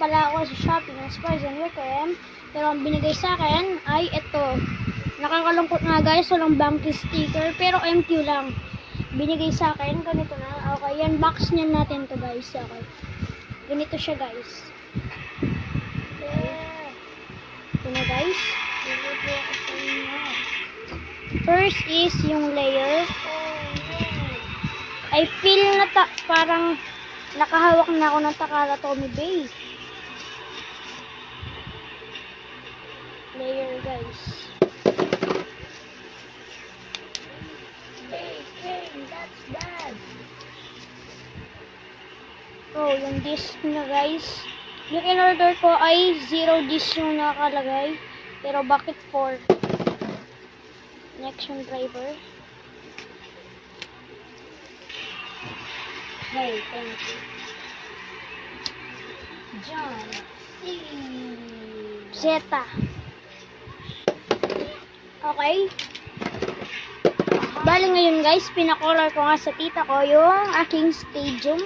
pala ako sa Shopee ng Spice and Requiem. Pero ang binigay sa akin ay ito. Nakakalungkot nga guys, walang banky sticker. Pero MQ lang. Binigay sa akin, ganito na. Okay, yan, box niyan natin to guys. Okay. Ganito siya guys. Okay. Ito na guys. First is yung layer. I feel na parang nakahawak na ako ng Takara Tomy Bay. Layer guys. That's bad. Oh, yung disc na guys. Yung in-order ko ay 0 disc yung nakalagay. Pero bakit 4? Connection driver. Hey, thank you. John C. Zeta. Okay. Bali ngayon guys, pinakolor ko nga sa tita ko yung aking stadium.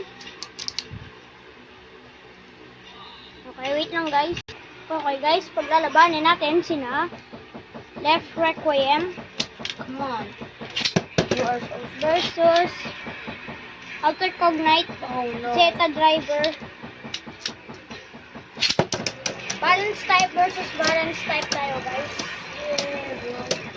Okay, wait lang guys. Okay guys, paglalabanin natin sina Left Requiem. Come on. Versus Alter Cognite. Oh, no. Zeta Driver. Balance type versus balance type tayo guys. Yeah, bro.